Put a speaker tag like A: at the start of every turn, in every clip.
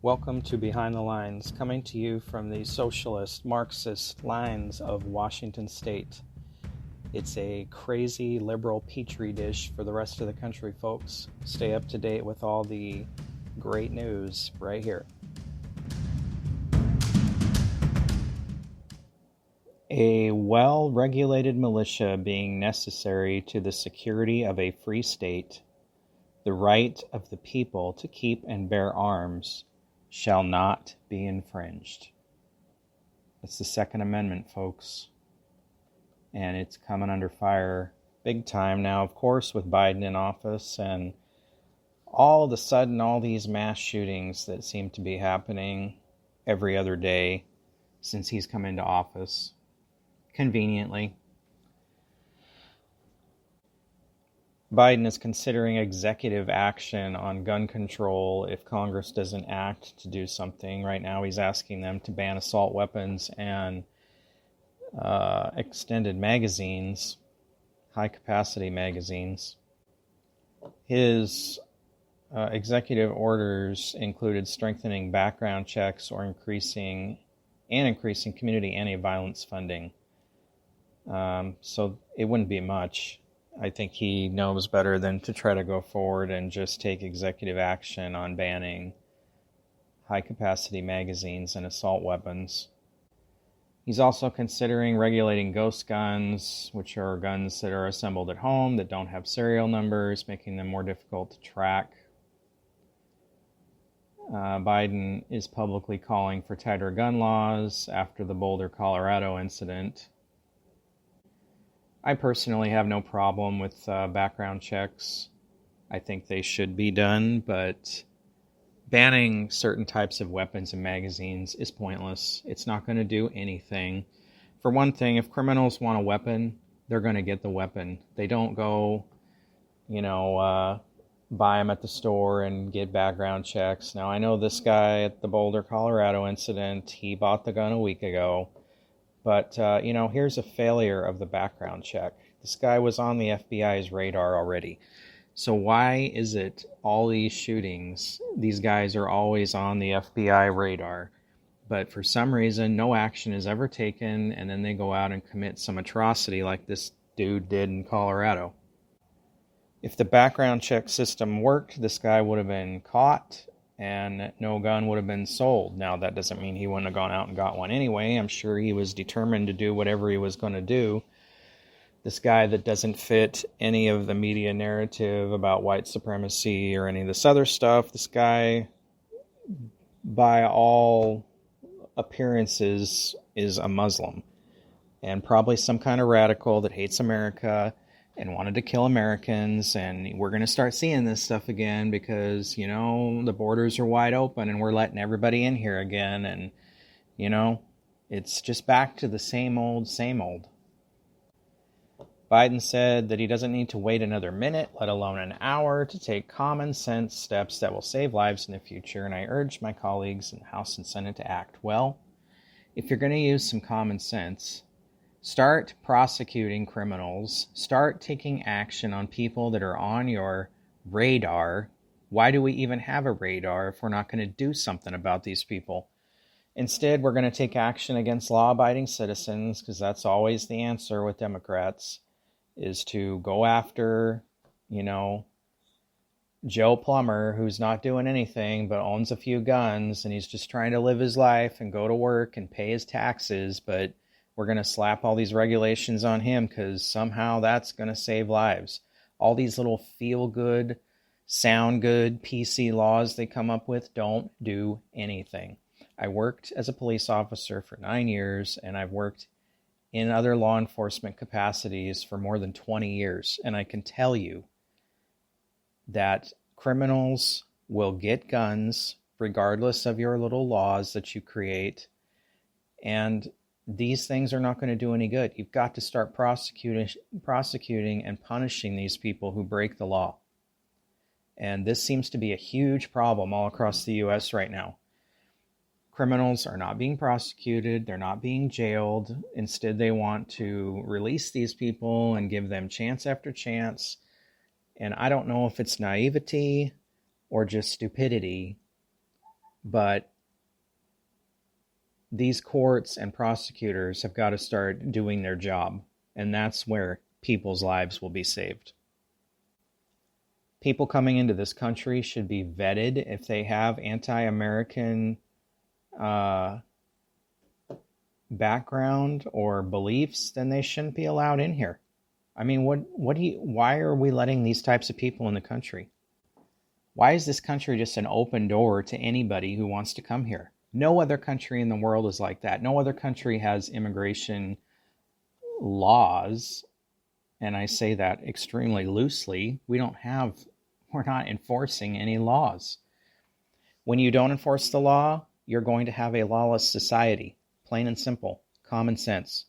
A: Welcome to Behind the Lines, coming to you from the socialist, Marxist lines of Washington State. It's a crazy liberal petri dish for the rest of the country, folks. Stay up to date with all the great news right here. A well-regulated militia being necessary to the security of a free state, the right of the people to keep and bear arms shall not be infringed. That's the Second Amendment, folks. And it's coming under fire big time now, of course, with Biden in office, and all of a sudden, all these mass shootings that seem to be happening every other day since he's come into office, conveniently. Biden is considering executive action on gun control if Congress doesn't act to do something. Right now, he's asking them to ban assault weapons and extended magazines, high-capacity magazines. His executive orders included strengthening background checks or increasing community anti-violence funding. So it wouldn't be much. I think he knows better than to try to go forward and just take executive action on banning high-capacity magazines and assault weapons. He's also considering regulating ghost guns, which are guns that are assembled at home that don't have serial numbers, making them more difficult to track. Biden is publicly calling for tighter gun laws after the Boulder, Colorado incident. I personally have no problem with background checks. I think they should be done, but banning certain types of weapons and magazines is pointless. It's not going to do anything. For one thing, if criminals want a weapon, they're going to get the weapon. They don't go, buy them at the store and get background checks. Now, I know this guy at the Boulder, Colorado incident, he bought the gun a week ago. But, here's a failure of the background check. This guy was on the FBI's radar already. So why is it all these shootings, these guys are always on the FBI radar, but for some reason no action is ever taken, and then they go out and commit some atrocity like this dude did in Colorado? If the background check system worked, this guy would have been caught and no gun would have been sold. Now, that doesn't mean he wouldn't have gone out and got one anyway. I'm sure he was determined to do whatever he was going to do. This guy that doesn't fit any of the media narrative about white supremacy or any of this other stuff, this guy, by all appearances, is a Muslim and probably some kind of radical that hates America and wanted to kill Americans, and we're going to start seeing this stuff again because, the borders are wide open and we're letting everybody in here again, and, it's just back to the same old, same old. Biden said that he doesn't need to wait another minute, let alone an hour, to take common sense steps that will save lives in the future, and I urge my colleagues in the House and Senate to act. Well, if you're going to use some common sense, start prosecuting criminals. Start taking action on people that are on your radar. Why do we even have a radar if we're not going to do something about these people? Instead, we're going to take action against law-abiding citizens, because that's always the answer with Democrats, is to go after, Joe Plumber, who's not doing anything but owns a few guns, and he's just trying to live his life and go to work and pay his taxes, but we're going to slap all these regulations on him because somehow that's going to save lives. All these little feel-good, sound-good PC laws they come up with don't do anything. I worked as a police officer for 9 years, and I've worked in other law enforcement capacities for more than 20 years. And I can tell you that criminals will get guns regardless of your little laws that you create, and these things are not going to do any good. You've got to start prosecuting and punishing these people who break the law. And this seems to be a huge problem all across the U.S. right now. Criminals are not being prosecuted. They're not being jailed. Instead, they want to release these people and give them chance after chance. And I don't know if it's naivety or just stupidity, But these courts and prosecutors have got to start doing their job, and that's where people's lives will be saved. People coming into this country should be vetted. If they have anti-American background or beliefs, then they shouldn't be allowed in here. I mean, why are we letting these types of people in the country? Why is this country just an open door to anybody who wants to come here? No other country in the world is like that. No other country has immigration laws, and I say that extremely loosely. We're not enforcing any laws. When you don't enforce the law, you're going to have a lawless society. Plain and simple. Common sense.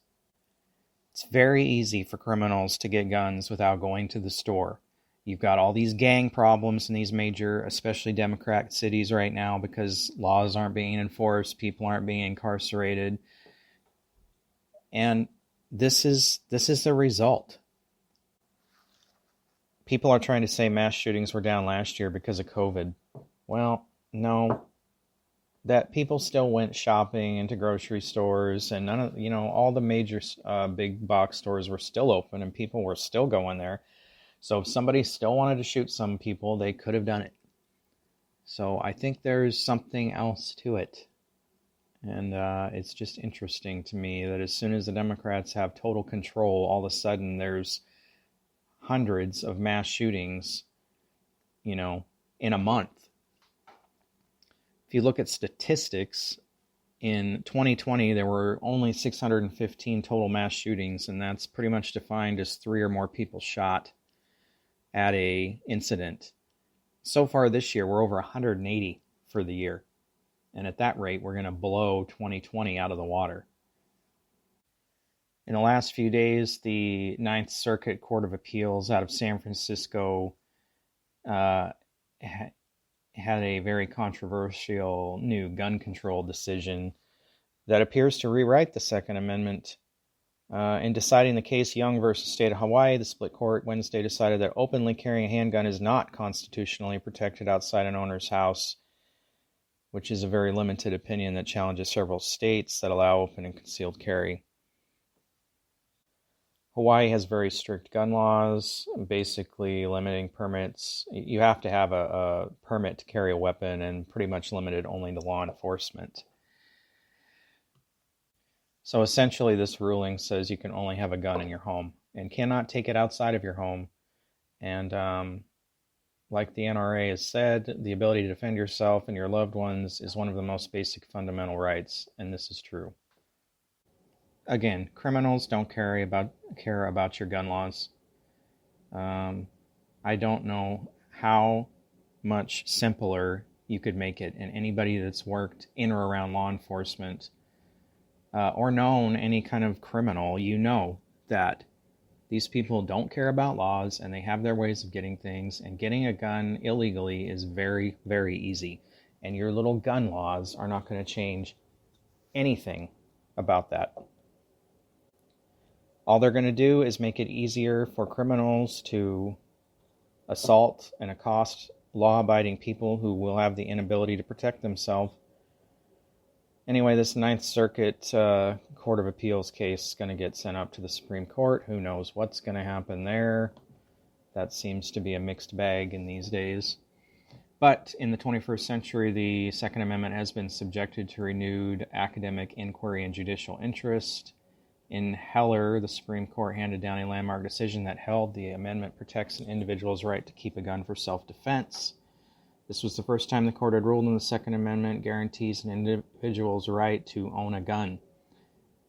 A: It's very easy for criminals to get guns without going to the store. You've got all these gang problems in these major, especially Democrat cities right now, because laws aren't being enforced, people aren't being incarcerated. And this is the result. People are trying to say mass shootings were down last year because of COVID. Well, no. That people still went shopping into grocery stores, and none of, all the major big box stores were still open, and people were still going there. So if somebody still wanted to shoot some people, they could have done it. So I think there's something else to it. And it's just interesting to me that as soon as the Democrats have total control, all of a sudden there's hundreds of mass shootings, in a month. If you look at statistics, in 2020, there were only 615 total mass shootings, and that's pretty much defined as 3 or more people shot at a incident. So far this year, we're over 180 for the year. And at that rate, we're going to blow 2020 out of the water. In the last few days, the Ninth Circuit Court of Appeals out of San Francisco had a very controversial new gun control decision that appears to rewrite the Second Amendment. In deciding the case Young versus State of Hawaii, the split court Wednesday decided that openly carrying a handgun is not constitutionally protected outside an owner's house, which is a very limited opinion that challenges several states that allow open and concealed carry. Hawaii has very strict gun laws, basically limiting permits. You have to have a permit to carry a weapon, and pretty much limited only to law enforcement. So essentially this ruling says you can only have a gun in your home and cannot take it outside of your home. And like the NRA has said, the ability to defend yourself and your loved ones is one of the most basic fundamental rights, and this is true. Again, criminals don't care about your gun laws. I don't know how much simpler you could make it, and anybody that's worked in or around law enforcement or known any kind of criminal, that these people don't care about laws and they have their ways of getting things, and getting a gun illegally is very, very easy. And your little gun laws are not going to change anything about that. All they're going to do is make it easier for criminals to assault and accost law-abiding people who will have the inability to protect themselves. Anyway, this Ninth Circuit Court of Appeals case is going to get sent up to the Supreme Court. Who knows what's going to happen there? That seems to be a mixed bag in these days. But in the 21st century, the Second Amendment has been subjected to renewed academic inquiry and judicial interest. In Heller, the Supreme Court handed down a landmark decision that held the amendment protects an individual's right to keep a gun for self-defense. This was the first time the court had ruled in the Second Amendment guarantees an individual's right to own a gun.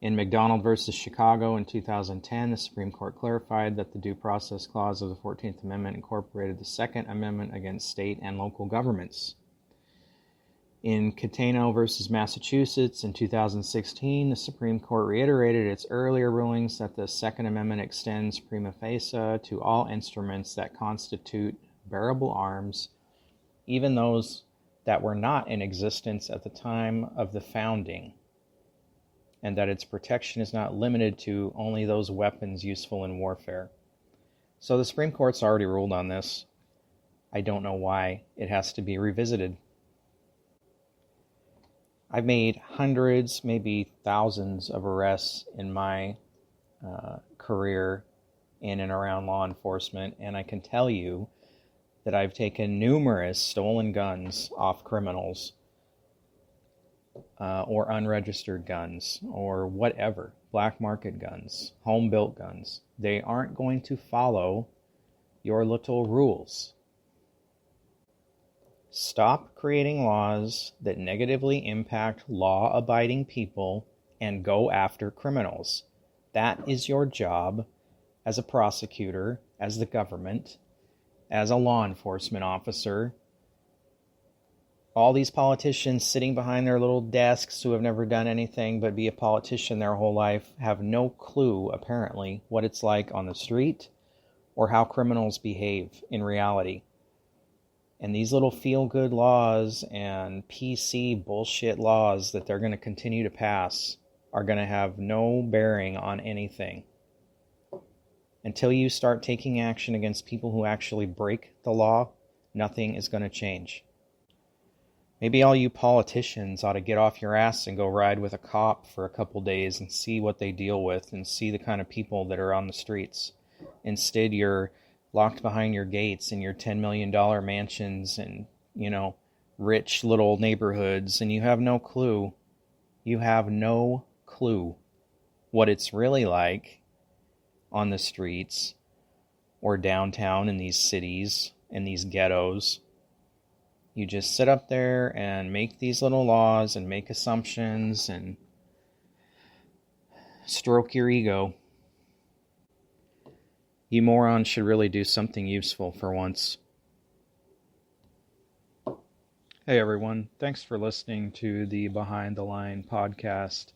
A: In McDonald versus Chicago in 2010, the Supreme Court clarified that the Due Process Clause of the 14th Amendment incorporated the Second Amendment against state and local governments. In Catano versus Massachusetts in 2016, the Supreme Court reiterated its earlier rulings that the Second Amendment extends prima facie to all instruments that constitute bearable arms, even those that were not in existence at the time of the founding, and that its protection is not limited to only those weapons useful in warfare. So the Supreme Court's already ruled on this. I don't know why it has to be revisited. I've made hundreds, maybe thousands of arrests in my career in and around law enforcement, and I can tell you that I've taken numerous stolen guns off criminals, or unregistered guns, or whatever, black market guns, home-built guns. They aren't going to follow your little rules. Stop creating laws that negatively impact law-abiding people and go after criminals. That is your job as a prosecutor, as the government, as a law enforcement officer. All these politicians sitting behind their little desks who have never done anything but be a politician their whole life have no clue, apparently, what it's like on the street or how criminals behave in reality. And these little feel-good laws and PC bullshit laws that they're going to continue to pass are going to have no bearing on anything. Until you start taking action against people who actually break the law, nothing is going to change. Maybe all you politicians ought to get off your ass and go ride with a cop for a couple days and see what they deal with and see the kind of people that are on the streets. Instead, you're locked behind your gates in your $10 million mansions and, rich little neighborhoods, and you have no clue. You have no clue what it's really like on the streets or downtown in these cities, in these ghettos. You just sit up there and make these little laws and make assumptions and stroke your ego. You morons should really do something useful for once. Hey everyone, thanks for listening to the Behind the Line podcast.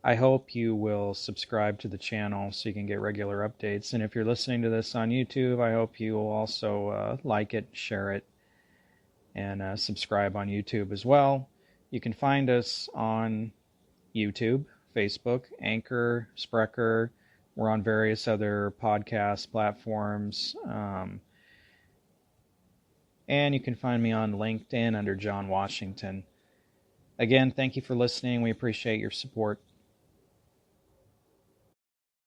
A: I hope you will subscribe to the channel so you can get regular updates. And if you're listening to this on YouTube, I hope you will also like it, share it, and subscribe on YouTube as well. You can find us on YouTube, Facebook, Anchor, Spreaker. We're on various other podcast platforms. And you can find me on LinkedIn under John Washington. Again, thank you for listening. We appreciate your support.